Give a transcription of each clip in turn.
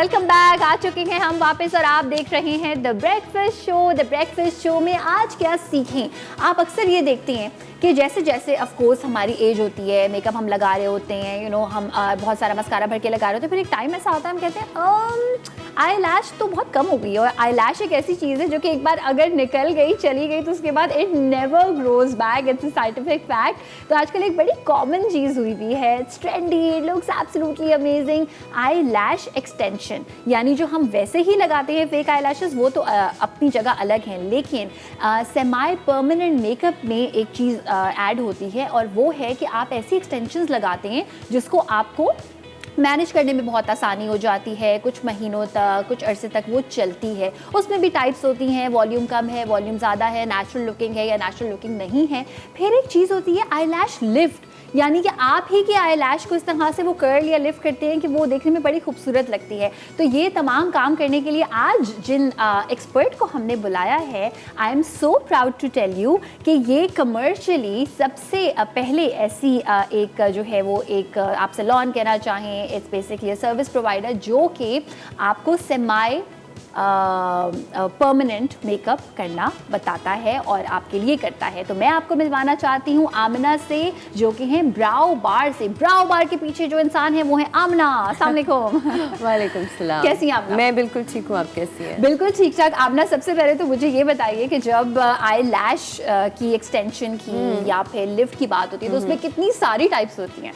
Welcome back. आ चुके हैं हम वापस और आप देख रहे हैं the breakfast show. The breakfast show में आज क्या सीखें। आप अक्सर ये देखते हैं कि जैसे जैसे ऑफ कोर्स हमारी एज होती है, मेकअप हम लगा रहे होते हैं, हम बहुत सारा मस्कारा भर के लगा रहे होते हैं, फिर एक टाइम ऐसा आता है हम कहते हैं आई लैश तो बहुत कम हो गई है। और आई लैश एक ऐसी चीज़ है जो कि एक बार अगर निकल गई, चली गई, तो उसके बाद it never grows back. It's a scientific fact. तो आजकल एक बड़ी कॉमन चीज़ हुई हुई है, it's trendy, it looks absolutely amazing, I lash extension. यानी जो हम वैसे ही लगाते हैं फेक आई लैशेस, वो तो अपनी जगह अलग हैं, लेकिन सेमी परमानेंट मेकअप में एक चीज़ ऐड होती है और वो है कि आप ऐसी एक्सटेंशंस लगाते हैं जिसको आपको मैनेज करने में बहुत आसानी हो जाती है। कुछ महीनों तक, कुछ अरसे तक वो चलती है। उसमें भी टाइप्स होती हैं, वॉल्यूम कम है, वॉल्यूम ज़्यादा है, नेचुरल लुकिंग है या नेचुरल लुकिंग नहीं है। फिर एक चीज़ होती है आई लैश लिफ्ट, यानी कि आप ही की आई लैश को इस तरह से वो कर्ल या लिफ्ट करते हैं कि वो देखने में बड़ी खूबसूरत लगती है। तो ये तमाम काम करने के लिए आज जिन एक्सपर्ट को हमने बुलाया है, I am so proud to tell you कि ये कमर्शियली सबसे पहले ऐसी एक जो है वो एक आप सैलून कहना चाहें, इट्स बेसिकली सर्विस प्रोवाइडर जो कि आपको सेमी परमानेंट मेकअप करना बताता है और आपके लिए करता है। तो मैं आपको मिलवाना चाहती हूँ आमना से, जो कि हैं ब्राउ बार से। ब्राउ बार के पीछे जो इंसान है वो है आमना। अस्सलाम वालेकुम। वालेकुम सलाम। कैसी हैं आमना? मैं बिल्कुल ठीक हूँ, आप कैसी हैं? बिल्कुल ठीक ठाक। आमना, सबसे पहले तो मुझे ये बताइए कि जब आई लैश की एक्सटेंशन की या फिर लिफ्ट की बात होती है तो उसमें कितनी सारी टाइप्स होती हैं?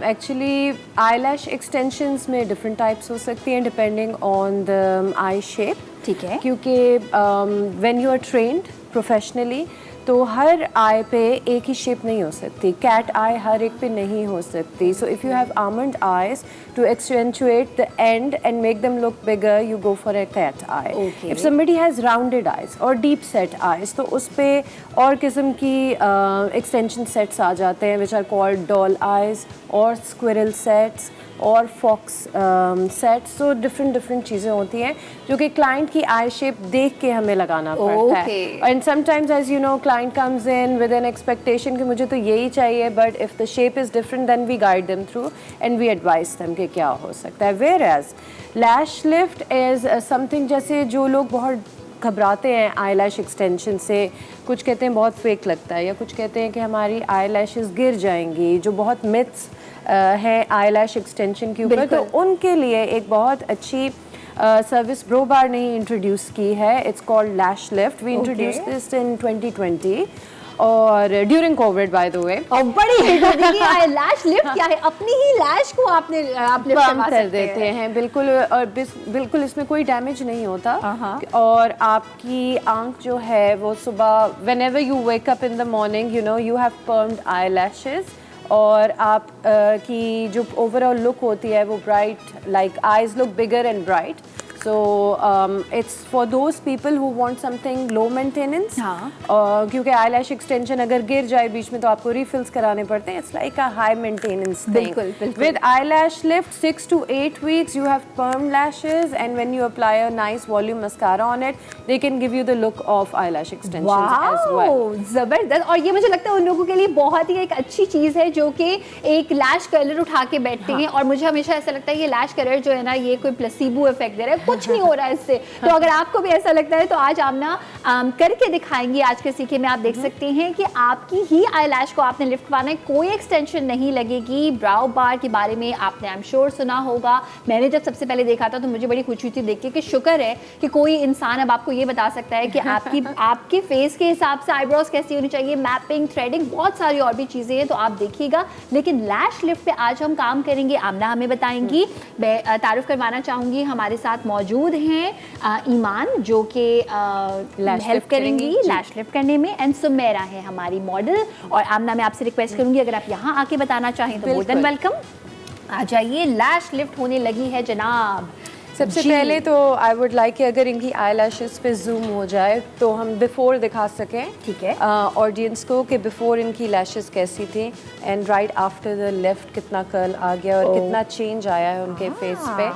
एक्चुअली आई लैश एक्सटेंशंस में डिफरेंट टाइप्स हो सकती हैं depending on the eye shape. ठीक है। क्योंकि when you are trained professionally तो हर आई पे एक ही शेप नहीं हो सकती। कैट आई हर एक पे नहीं हो सकती। So if you have almond eyes to accentuate the and and make them look bigger, you go for a cat eye. If somebody has rounded eyes और डीप सेट आईज तो उस पे और किस्म की एक्सटेंशन सेट्स आ जाते हैं which are called doll eyes और स्क्विरल सेट्स और फॉक्स सेट्स। तो डिफरेंट चीज़ें होती हैं जो कि क्लाइंट की आई शेप देख के हमें लगाना पड़ता है। And sometimes as you know client comes in with an expectation कि मुझे तो यही चाहिए, but if the shape is different then we guide them through and we advise them कि क्या हो सकता है। Whereas lash lift is something, जैसे जो लोग बहुत घबराते हैं आई लैश एक्सटेंशन से, कुछ कहते हैं बहुत फेक लगता है या कुछ कहते हैं कि हमारी आई लैशेस गिर जाएंगी, जो बहुत मिथ्स हैं आई लैश एक्सटेंशन के ऊपर, तो उनके लिए एक बहुत अच्छी सर्विस ब्रो बार ने इंट्रोड्यूस की है। It's called lash lift. We introduce this in 2020 और during covid by the way. और बड़ी हिट होती है। आई लैश लिफ्ट क्या है? अपनी ही लैश को आप लिफ्ट कर देते हैं। बिल्कुल, और बिल्कुल इसमें कोई डैमेज नहीं होता। और आपकी आंख जो है वो सुबह whenever you wake up in the morning, you have permed eyelashes और आप की जो ओवरऑल लुक होती है वो bright, like eyes look bigger and bright. So it's for those people who want something low maintenance. क्योंकि eyelash extension अगर गिर जाए बीच में तो आपको refills कराने पड़ते हैं. It's like a high maintenance thing. बिल्कुल. With eyelash lift, 6 to 8 weeks you have perm lashes, and when you apply a nice volume mascara on it, they can give you the look of eyelash extensions as well. जबरदस्त. और ये मुझे लगता है उन लोगों के लिए बहुत ही एक अच्छी चीज़ है जो कि एक लैश कलर उठा के बैठते हैं, और मुझे हमेशा ऐसा लगता है ये लैश कलर जो है ना, ये कोई प्लेसिबो इफेक्ट दे रहा है, कुछ नहीं हो रहा है इससे. तो अगर आपको भी ऐसा लगता है तो आज आमना करके दिखाएंगी. आज के सीखे में आप देख सकते हैं कि आपकी ही आई लैश को आपने लिफ्ट करवाना है, कोई एक्सटेंशन नहीं लगेगी. ब्राउ बार के बारे में आपने आई एम श्योर सुना होगा. मैंने जब सबसे पहले देखा था तो मुझे बड़ी खुशी थी देख के कि शुक्र है कि कोई इंसान अब आपको ये बता सकता है कि आपके फेस के हिसाब से आईब्रोज कैसी होनी चाहिए, मैपिंग, थ्रेडिंग, बहुत सारी और भी चीज़ें हैं, तो आप देखिएगा. लेकिन लैश लिफ्ट पे आज हम काम करेंगे. आमना हमें बताएंगी. मैं तारुफ करवाना चाहूँगी, हमारे साथ मौजूद हैं ईमान जो कि हेल्प करेंगी लैश लिफ्ट करने में, एंड सुमेरा है हमारी मॉडल. और आमना मैं आपसे रिक्वेस्ट करूंगी अगर आप यहाँ आके बताना चाहें तो मोर देन वेलकम. आ जाइए. लैश लिफ्ट होने लगी है जनाब. सबसे पहले तो आई वुड लाइक कि अगर इनकी आई लैशेस पे जूम हो जाए तो हम बिफोर दिखा सकें. ठीक है. ऑडियंस को कि बिफोर इनकी लैशेस कैसी थी and right after the lift कितना कर्ल आ गया और कितना चेंज आया है उनके फेस पे.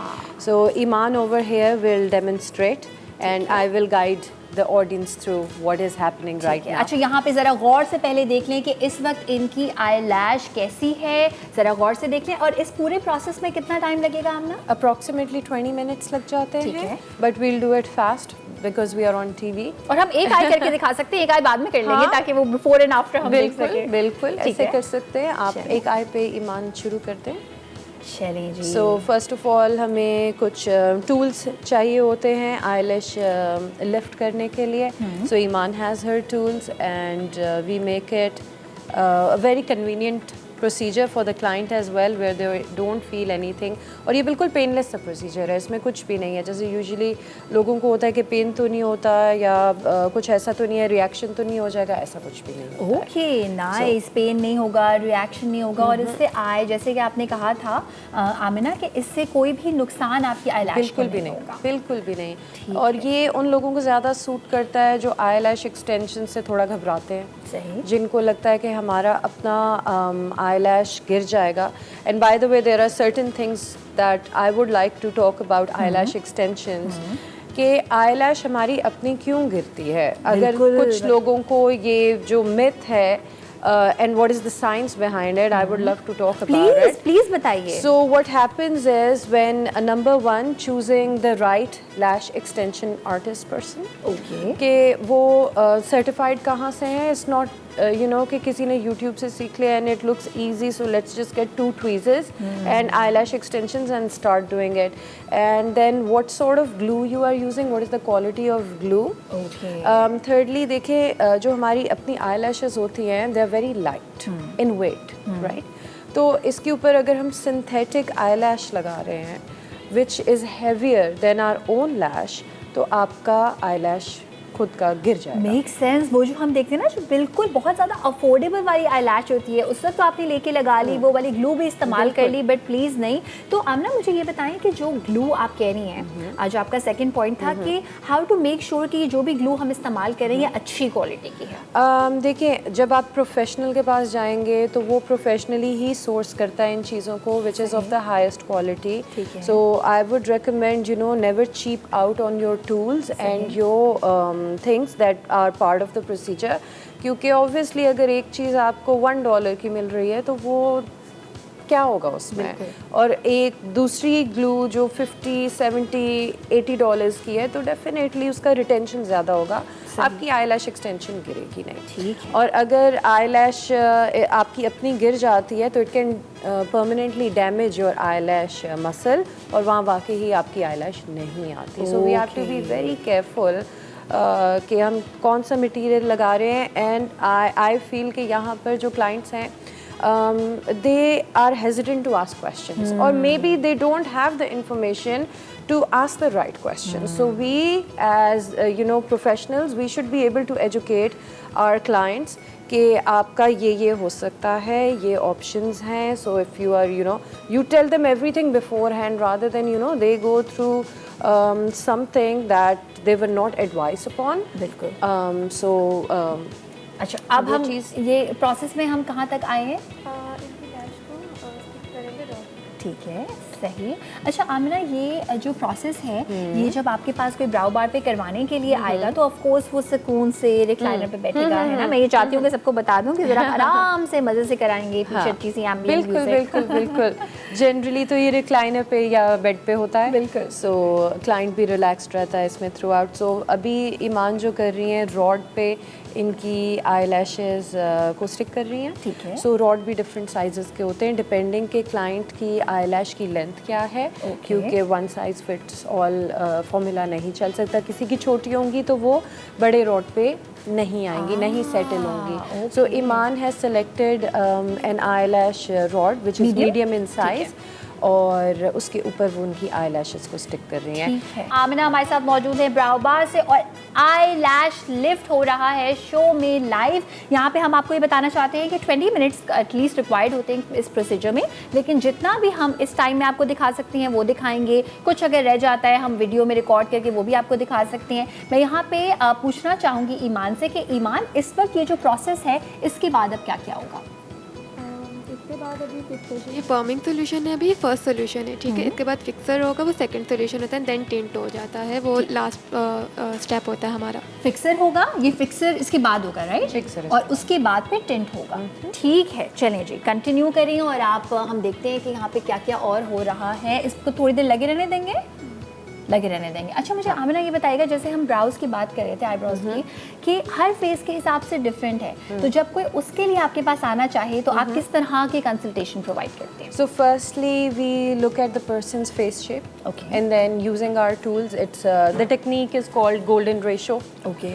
So Iman over here will demonstrate and I will guide the audience through what is happening right now. अच्छा, यहाँ पे ज़रा गौर से पहले देख लें कि इस वक्त इनकी आई लैश कैसी है, ज़रा गौर से देख लें। और इस पूरे प्रोसेस में कितना टाइम लगेगा आमना? Approximately 20 minutes लग जाते ठीक हैं, है। but we'll do it fast because we are on TV. और हम एक आई करके दिखा सकते हैं, एक आई बाद में कर लेंगे हाँ। ताकि वो बिफोर एंड आफ्टर हम देख बिल्कुल सकें। बिल्कुल ठीक ऐसे है। कर सकते हैं आप। चलिए। एक आई पे ईमान शुरू करते हैं। चलिए जी। सो फर्स्ट ऑफ ऑल हमें कुछ टूल्स चाहिए होते हैं आईलैश लिफ्ट करने के लिए। So Iman has her tools and we make it a very convenient procedure for the client as well where they don't feel anything. और ये बिल्कुल पेनलेस सा प्रोसीजर है, इसमें कुछ भी नहीं है। जैसे यूजुअली लोगों को होता है कि पेन तो नहीं होता या कुछ ऐसा तो नहीं है, रिएक्शन तो नहीं हो जाएगा, ऐसा कुछ भी नहीं होता है। Okay nice. पेन नहीं होगा, रिएक्शन नहीं होगा और इससे आए, जैसे कि आपने कहा था आमिना, कि इससे कोई भी नुकसान आपकी आई लैश बिल्कुल भी नहीं, बिल्कुल भी नहीं। और ये उन लोगों को ज़्यादा सूट करता है जो आई लैश एक्सटेंशन से थोड़ा घबराते हैं, सही। जिनको लगता है कि हमारा अपना आई लैश गिर जाएगा। And by the way there are certain things that I would like to talk about eyelash extensions, कि आई लैश हमारी अपनी क्यों गिरती है। अगर कुछ लोगों को ये जो मिथ है and what is the science behind it, I would love to talk about it. Please बताइए। So what happens is when number one, choosing the right lash extension artist person. Okay. कि वो certified कहाँ से है? It's not you know कि किसी ने YouTube से सीख लिया and it looks easy, so let's just get 2 tweezers and eyelash extensions and start doing it. And then what sort of glue you are using? What is the quality of glue? Okay. Thirdly, देखिए जो हमारी अपनी eyelashes होती हैं, they are very light in weight, right? तो इसके ऊपर अगर हम synthetic eyelash लगा रहे हैं, which is heavier than our own lash, तो आपका eyelash खुद का गिर जाएगा। Make sense. वो जो हम देखते हैं ना, जो बिल्कुल बहुत ज़्यादा अफोर्डेबल वाली आई लैश होती है, उस वक्त तो आपने लेके लगा ली, वो वाली ग्लू भी इस्तेमाल कर ली, बट प्लीज़ नहीं। तो आमना मुझे ये बताएं कि जो ग्लू आप कह रही हैं, आज आपका सेकंड पॉइंट था कि हाउ टू मेक श्योर कि जो भी ग्लू हम इस्तेमाल कर रहे हैं अच्छी क्वालिटी की है। देखिए, जब आप प्रोफेशनल के पास जाएंगे तो वो प्रोफेशनली ही सोर्स करता है इन चीज़ों को, which is of the highest quality. So I would recommend, you know, never cheap out on your tools and your things that are part of the procedure. क्योंकि ऑब्वियसली अगर एक चीज़ आपको $1 की मिल रही है तो वो क्या होगा उसमें, और एक दूसरी ग्लू जो $50, $70, $80 की है तो डेफिनेटली उसका रिटेंशन ज़्यादा होगा, आपकी आई लैश एक्सटेंशन गिरेगी नहीं। ठीक है। और अगर आई लैश आपकी अपनी गिर जाती है तो it can permanently damage your eyelash muscle, और वहाँ वाकई ही आपकी आई लैश नहीं आती। So we have to be very careful कि हम कौन सा मटीरियल लगा रहे हैं। एंड आई फील कि यहाँ पर जो क्लाइंट्स हैं, they are hesitant to ask questions, or maybe they don't have the information to ask the right questions. So we as you know, professionals, we should be able to educate our clients कि आपका ये हो सकता है, ये options हैं. So if you are, you know, you tell them everything beforehand rather than, you know, they go through something that they were not advised upon. बिल्कुल। So अच्छा, अब हम ये प्रोसेस में हम कहाँ तक आए हैं? ठीक है, सही। अच्छा आमिना, ये जो प्रोसेस है, ये जब आपके पास कोई ब्राउ बार पे करवाने के लिए आएगा तो ऑफ कोर्स वो सुकून से रिक्लाइनर पे बैठेगा, है ना? मैं ये चाहती हूँ कि सबको बता दूँ कि जरा आराम से मजे से कराएंगे, पीछे अच्छी सी एम्बियंस म्यूजिक। बिल्कुल। जनरली तो ये रिक्लाइनर पे या बेड पे होता है। बिल्कुल। सो क्लाइंट भी रिलैक्स्ड रहता है इसमें थ्रू आउट। सो अभी ईमान जो कर रही हैं, रॉड पे इनकी आई लैशेज़ को स्टिक कर रही हैं। ठीक है। सो रॉड भी डिफरेंट साइजेस के होते हैं डिपेंडिंग के क्लाइंट की आई लैश की लेंथ क्या है, क्योंकि one size fits all formula नहीं चल सकता। किसी की छोटी होंगी तो वो बड़े रॉड पे नहीं आएंगी, नहीं सेटल होंगी। So Iman has selected an eyelash rod which is medium in size, और उसके ऊपर वो उनकी आई लैशेस को स्टिक कर रही हैं। ठीक है। आमिना हमारे साथ मौजूद है ब्राउ बार से, और आई लैश लिफ्ट हो रहा है शो में लाइव। यहाँ पे हम आपको ये बताना चाहते हैं कि 20 मिनट्स एटलीस्ट रिक्वायर्ड होते हैं इस प्रोसीजर में, लेकिन जितना भी हम इस टाइम में आपको दिखा सकते हैं वो दिखाएंगे। कुछ अगर रह जाता है हम वीडियो में रिकॉर्ड करके वो भी आपको दिखा सकते हैं। मैं यहाँ पे पूछना चाहूँगी ईमान से कि ईमान, इस वक्त ये जो प्रोसेस है इसके बाद अब क्या क्या होगा? इसके बाद अभी फिक्सर ये फॉर्मिंग सोल्यूशन है, अभी फर्स्ट सोल्यूशन है, ठीक है। इसके बाद फिक्सर होगा, वो सेकंड सोल्यूशन होता है, देन टिंट हो जाता है, वो लास्ट स्टेप होता है हमारा। फिक्सर होगा, ये फिक्सर इसके बाद होगा, राइट? फिक्सर और उसके बाद फिर टिंट होगा। ठीक है, चलें जी, कंटिन्यू करें और आप हम देखते हैं कि यहाँ पे क्या क्या और हो रहा है। इसको थोड़ी देर लगे रहने देंगे, लगे रहने देंगे। अच्छा, मुझे आमिना ये बताइएगा, जैसे हम ब्राउज की बात कर रहे थे, आईब्रोज की, कि हर फेस के हिसाब से डिफरेंट है, तो जब कोई उसके लिए आपके पास आना चाहे तो आप किस तरह की कंसल्टेशन प्रोवाइड करते हैं? So firstly, we look at the person's face shape. Okay. And then using our tools, it's the technique is called golden ratio. Okay,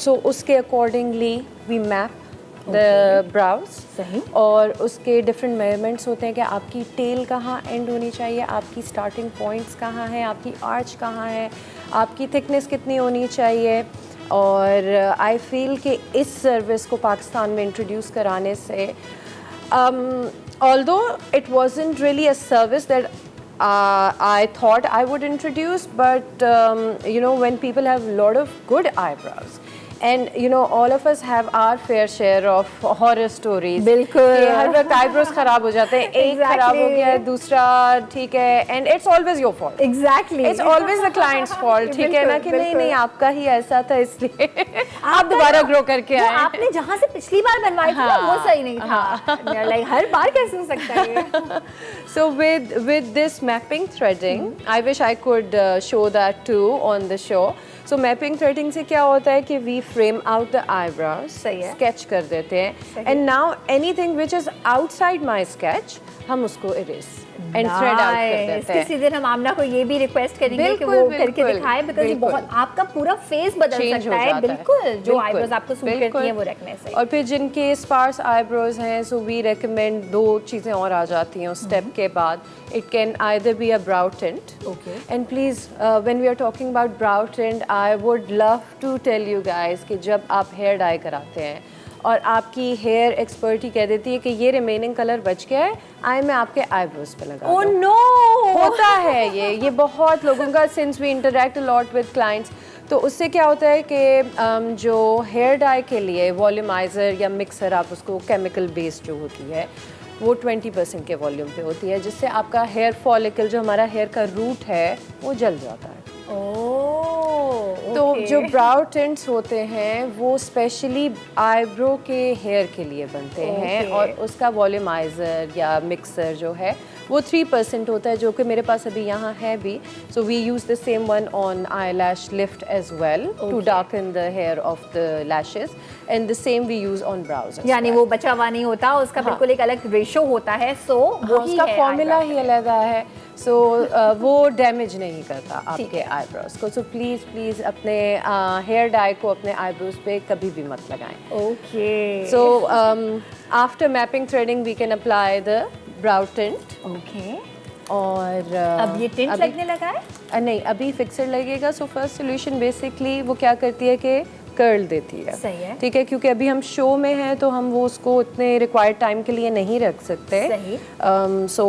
So उसके accordingly we map the brows. सही। और उसके different measurements होते हैं कि आपकी tell कहाँ and होनी चाहिए, आपकी स्टार्टिंग पॉइंट्स कहाँ हैं, आपकी आर्च कहाँ है, आपकी थिकनेस कितनी होनी चाहिए। और आई फील कि इस सर्विस को पाकिस्तान में इंट्रोड्यूस कराने से although it wasn't really a service that I thought I would introduce, but you know, when people have a lot of good eyebrows, and you know, all of us have our fair share of horror stories. बिल्कुल। कि हर वक्त eyebrows खराब हो जाते हैं, एक खराब हो गया, दूसरा ठीक है, and it's always your fault. Exactly, It's always the client's fault, ठीक है ना, कि नहीं नहीं आपका ही ऐसा था इसलिए आप दोबारा ग्रो करके आए। आपने जहाँ से पिछली बार बनवाई थी ना, वो सही नहीं था। लाइक हर बार कैसे हो सकता है ये? So with this mapping threading, I wish I could show that too on the show. So mapping threading से क्या होता है कि we frame out the eyebrows, सही है। sketch कर देते हैं, and now anything which is outside my sketch हम उसको erase and thread out कर देते हैं। किसी दिन हम आमना को ये भी रिक्वेस्ट करेंगे कि बिल्कुल, वो करके बिल्कुल, दिखाए, बिकॉज़ बिल्कुल। बहुत आपका पूरा फेस बदल Change सकता हो है। जाता है। बिल्कुल, जो बिल्कुल, आईब्रोज आपको सूट बिल्कुल। करती हैं वो रखने से। और फिर जिनके स्पार्स आईब्रोज हैं, सो वी रेकमेंड दो चीज़ें और आ जाती हैं उस स्टेप के बाद। It can either be a brow tint, Okay. And please when we are talking about brow tint, I would love to tell you guys कि जब आप हेयर डाई कराते हैं और आपकी हेयर एक्सपर्ट ही कह देती है कि ये रिमेनिंग कलर बच गया है, आई मैं आपके आईब्रोज पे लगा ओह दूं। नो, होता है ये बहुत लोगों का, since we interact a lot with clients, तो उससे क्या होता है कि जो हेयर डाई के लिए वॉल्यूमाइज़र या मिक्सर, आप उसको केमिकल बेस्ड जो होती है वो 20% के वॉल्यूम पे होती है, जिससे आपका हेयर फॉलिकल, जो हमारा हेयर का रूट है, वो जल जाता है। तो जो ब्राउ टिंट्स होते हैं वो स्पेशली आईब्रो के हेयर के लिए बनते हैं, और उसका वॉल्यूमाइज़र या मिक्सर जो है वो 3% होता है, जो कि मेरे पास अभी यहाँ है भी। So we use the same one on eyelash lift as well to darken the hair of the lashes, and the same we use on brows. यानी वो बचा हुआ नहीं होता, उसका बिल्कुल एक अलग रेशो होता है। सो वो उसका फॉर्मूला ही अलग है, सो वो डैमेज नहीं करता आपके आईब्रोज को। सो प्लीज़ अपने हेयर डाई को अपने आईब्रोज पे कभी भी मत लगाएं। Okay, so after mapping threading we can apply the brow tint. Okay, और अब ये टिंट लगने लगा है? नहीं, अभी फिक्सर लगेगा। सो फर्स्ट सोल्यूशन बेसिकली वो क्या करती है कि कर्ल देती है, सही है, ठीक है, क्योंकि अभी हम शो में हैं तो हम वो उसको उतने रिक्वायर्ड टाइम के लिए नहीं रख सकते। सही। सो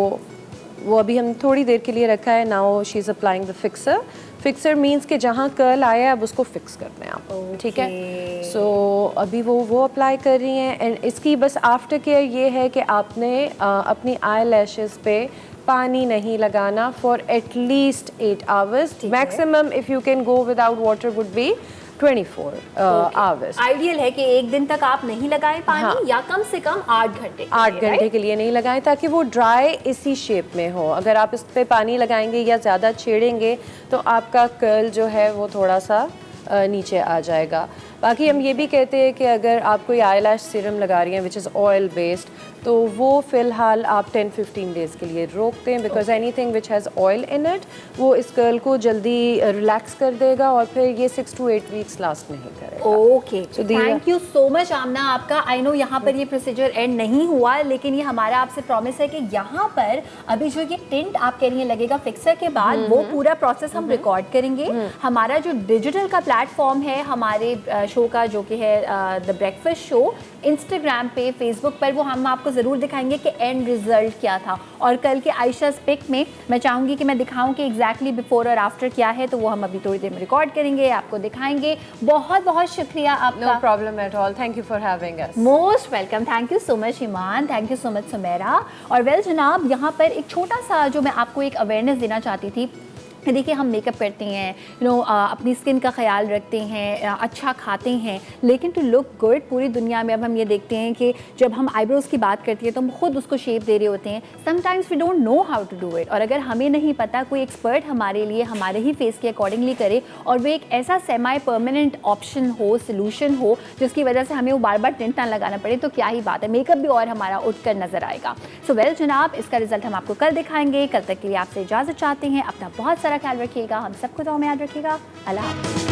वो अभी हम थोड़ी देर के लिए रखा है। Now she is applying the fixer. Fixer means कि जहाँ कर्ल आया है अब उसको फिक्स करना है आप, ठीक है। सो अभी वो अप्लाई कर रही हैं, एंड इसकी बस आफ्टर केयर ये है कि आपने अपनी आई लैशेस पे पानी नहीं लगाना for at least 8 hours. Maximum if you can go without water would be 24 hours. Ideal है कि एक दिन तक आप नहीं लगाएं पानी, या कम से कम 8 घंटे 8 घंटे के लिए नहीं लगाएं, ताकि वो ड्राई इसी शेप में हो। अगर आप इस पे पानी लगाएंगे या ज़्यादा छेड़ेंगे तो आपका कर्ल जो है वो थोड़ा सा नीचे आ जाएगा। बाकी हम ये भी कहते हैं कि अगर आप कोई आई लैश सीरम लगा रही हैं विच इज़ ऑयल बेस्ड, तो वो फ़िलहाल आप 10-15 डेज़ के लिए रोक दें, because anything which has oil in it वो इस कर्ल को जल्दी रिलैक्स कर देगा और फिर ये 6 to 8 वीक्स लास्ट नहीं करेगा। Okay, thank you so much Aamna आपका। आई नो यहाँ पर ये प्रोसीजर एंड नहीं हुआ, लेकिन ये हमारा आपसे प्रॉमिस है कि यहाँ पर अभी जो ये टिंट आप कह रही हैं लगेगा फिक्सर के बाद, वो पूरा प्रोसेस हम रिकॉर्ड करेंगे। हमारा जो डिजिटल का प्लेटफॉर्म है हमारे शो का जो कि है द ब्रेकफास्ट शो, इंस्टाग्राम पे, फेसबुक पर, वो हम आपको ज़रूर दिखाएंगे कि एंड रिज़ल्ट क्या था। और कल के आयशा पिक में मैं चाहूँगी कि मैं दिखाऊँ कि एग्जैक्टली बिफोर और आफ्टर क्या है, तो वो हम अभी थोड़ी देर में रिकॉर्ड करेंगे, आपको दिखाएंगे। बहुत बहुत शुक्रिया आपका। No problem at all. Thank you for having us. Most welcome, thank you so much Iman, thank you so much Sumera. और वेल जनाब, यहाँ पर एक छोटा सा जो मैं आपको एक अवेयरनेस देना चाहती थी कि देखिए हम मेकअप करते हैं, अपनी स्किन का ख्याल रखते हैं, अच्छा खाते हैं, लेकिन टू लुक गुड पूरी दुनिया में अब हम ये देखते हैं कि जब हम आईब्रोज़ की बात करती है तो हम खुद उसको शेप दे रहे होते हैं। Sometimes we don't know how to do it, और अगर हमें नहीं पता, कोई एक्सपर्ट हमारे लिए हमारे ही फेस के अकॉर्डिंगली करे और वो एक ऐसा सेमी परमानेंट ऑप्शन हो, सोल्यूशन हो, जिसकी वजह से हमें वो बार बार टिंट ना लगाना पड़े, तो क्या ही बात है, मेकअप भी और हमारा उठ कर नज़र आएगा। सो वेल जनाब, इसका रिजल्ट हम आपको कल दिखाएंगे। कल तक के लिए आपसे इजाज़त चाहते हैं। अपना बहुत सारा ख्याल रखिएगा, हम सबको दुआ में याद रखिएगा। अल्लाह हाफ़िज़।